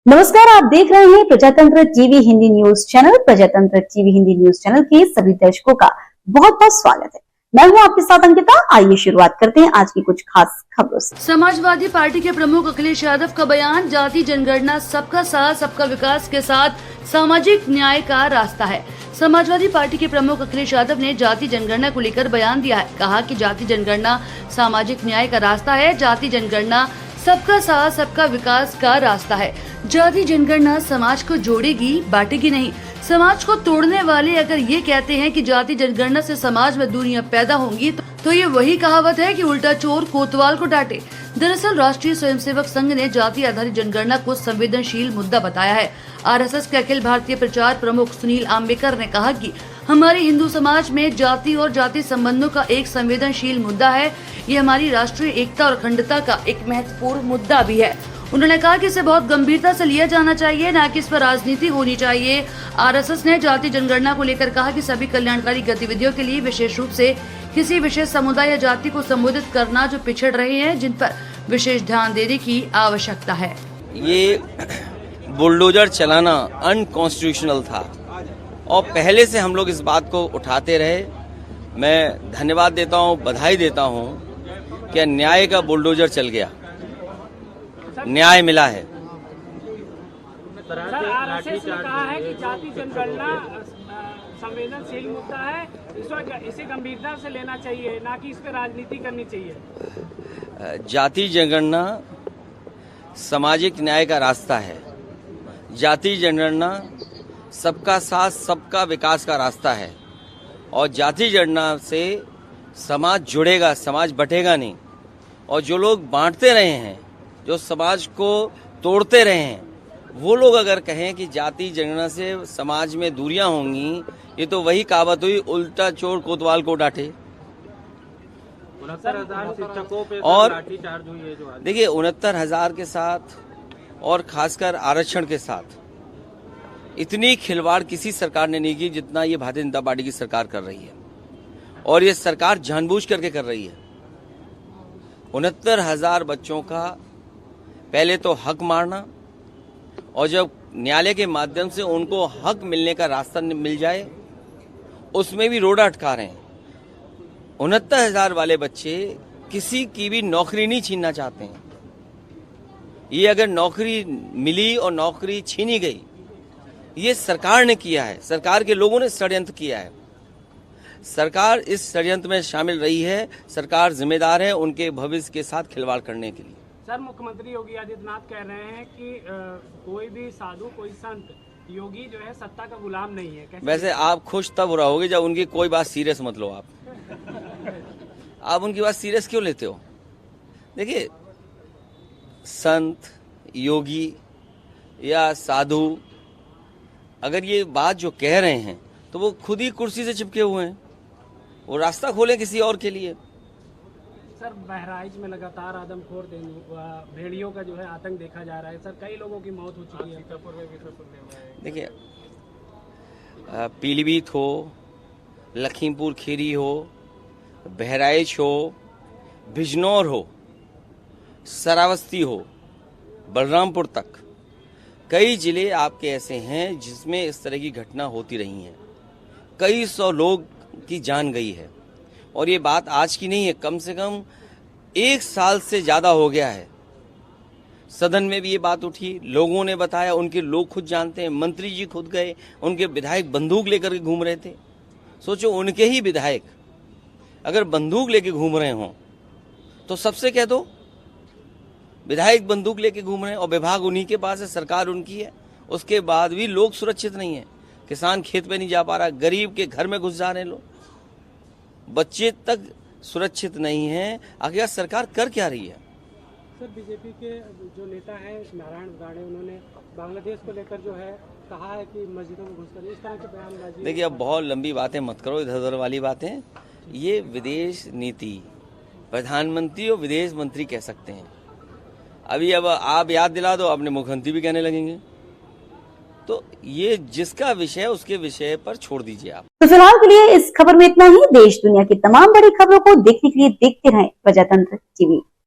नमस्कार, आप देख रहे हैं प्रजातंत्र टीवी हिंदी न्यूज चैनल। प्रजातंत्र टीवी हिंदी न्यूज चैनल के सभी दर्शकों का बहुत बहुत स्वागत है। मैं हूं आपके साथ अंकिता। आइए शुरुआत करते हैं आज की कुछ खास खबरों से। समाजवादी पार्टी के प्रमुख अखिलेश यादव का बयान, जाति जनगणना सबका साथ सबका विकास के साथ सामाजिक न्याय का रास्ता है। समाजवादी पार्टी के प्रमुख अखिलेश यादव ने जाति जनगणना को लेकर बयान दिया है। कहा कि जाति जनगणना सामाजिक न्याय का रास्ता है। जाति जनगणना सबका साथ सबका विकास का रास्ता है। जाति जनगणना समाज को जोड़ेगी, बांटेगी नहीं। समाज को तोड़ने वाले अगर ये कहते हैं कि जाति जनगणना से समाज में दूरियां पैदा होंगी तो ये वही कहावत है कि उल्टा चोर कोतवाल को डांटे। दरअसल राष्ट्रीय स्वयंसेवक संघ ने जाति आधारित जनगणना को संवेदनशील मुद्दा बताया है। आरएसएस के अखिल भारतीय प्रचार प्रमुख सुनील आम्बेकर ने कहा कि हमारे हिंदू समाज में जाति और जाति संबंधों का एक संवेदनशील मुद्दा है। ये हमारी राष्ट्रीय एकता और अखंडता का एक महत्वपूर्ण मुद्दा भी है। उन्होंने कहा कि इसे बहुत गंभीरता से लिया जाना चाहिए, न कि इस पर राजनीति होनी चाहिए। आरएसएस ने जाति जनगणना को लेकर कहा कि सभी कल्याणकारी गतिविधियों के लिए विशेष रूप से किसी विशेष समुदाय या जाति को संबोधित करना जो पिछड़ रहे हैं, जिन पर विशेष ध्यान देने की आवश्यकता है। ये बुलडोजर चलाना अनकॉन्स्टिट्यूशनल था और पहले से हम लोग इस बात को उठाते रहे। मैं धन्यवाद देता हूँ, बधाई देता हूँ कि न्याय का बुलडोजर चल गया, न्याय मिला है। सर, आरएसएस ने कहा है कि जाति जनगणना संवेदनशील मुद्दा है, इसे गंभीरता से लेना चाहिए, ना कि इस पर राजनीति करनी चाहिए। जाति जनगणना सामाजिक न्याय का रास्ता है। जाति जनगणना सबका साथ सबका विकास का रास्ता है और जाति जनगणना से समाज जुड़ेगा, समाज बटेगा नहीं। और जो लोग बांटते रहे हैं, जो समाज को तोड़ते रहे हैं, वो लोग अगर कहें कि जाति जनगणना से समाज में दूरियां होंगी, ये तो वही कहावत हुई, उल्टा चोर कोतवाल को डांटे। और देखिए 69,000 के साथ और खासकर आरक्षण के साथ इतनी खिलवाड़ किसी सरकार ने नहीं की जितना ये भारतीय जनता पार्टी की सरकार कर रही है। और ये सरकार जानबूझ करके कर रही है। 69,000 बच्चों का पहले तो हक मारना, और जब न्यायालय के माध्यम से उनको हक मिलने का रास्ता मिल जाए, उसमें भी रोड़ा अटका रहे हैं। 69,000 वाले बच्चे किसी की भी नौकरी नहीं छीनना चाहते हैं। ये अगर नौकरी मिली और नौकरी छीनी गई, ये सरकार ने किया है, सरकार के लोगों ने षड्यंत्र किया है। सरकार इस षड्यंत्र में शामिल रही है। सरकार जिम्मेदार है उनके भविष्य के साथ खिलवाड़ करने के लिए। सर, मुख्यमंत्री योगी आदित्यनाथ कह रहे हैं कि कोई भी साधु, कोई संत, योगी जो है सत्ता का गुलाम नहीं है। वैसे आप खुश तब रहोगे जब उनकी कोई बात सीरियस मत लो। आप उनकी बात सीरियस क्यों लेते हो? देखिए, संत, योगी या साधु अगर ये बात जो कह रहे हैं तो वो खुद ही कुर्सी से चिपके हुए हैं। वो रास्ता खोले किसी और के लिए। सर, बहराइच में लगातार आदमखोर भेड़ियों का जो है आतंक देखा जा रहा है। सर, कई लोगों की मौत हो चुकी है। देखिए, पीलीभीत हो, लखीमपुर खीरी हो, बहराइच हो, बिजनौर हो, श्रावस्ती हो, बलरामपुर तक कई जिले आपके ऐसे हैं जिसमें इस तरह की घटना होती रही हैं। कई सौ लोग की जान गई है। और ये बात आज की नहीं है, कम से कम 1 साल से ज्यादा हो गया है। सदन में भी ये बात उठी, लोगों ने बताया, उनके लोग खुद जानते हैं। मंत्री जी खुद गए, उनके विधायक बंदूक लेकर के घूम रहे थे। सोचो, उनके ही विधायक अगर बंदूक लेके घूम रहे हों तो सबसे कह दो विधायक बंदूक लेके घूम रहे हैं और विभाग उन्हीं के पास है, सरकार उनकी है। उसके बाद भी लोग सुरक्षित नहीं है। किसान खेत पे नहीं जा पा रहा, गरीब के घर में घुस जा रहे हैं लोग, बच्चे तक सुरक्षित नहीं है। आखिर सरकार कर क्या रही है? सर, बीजेपी के जो नेता हैं नारायण गाड़े, उन्होंने बांग्लादेश को लेकर जो है कहा है कि मस्जिदों में घुसकर इस तरह के बयान। देखिए, अब बहुत लंबी बातें मत करो, इधर उधर वाली बातें। ये विदेश नीति प्रधानमंत्री और विदेश मंत्री कह सकते हैं। अभी अब आप याद दिला दो, अपने मुख्यमंत्री भी कहने लगेंगे। तो ये जिसका विषय उसके विषय पर छोड़ दीजिए आप। तो फिलहाल के लिए इस खबर में इतना ही। देश दुनिया की तमाम बड़ी खबरों को देखने के लिए देखते रहें प्रजातंत्र टीवी।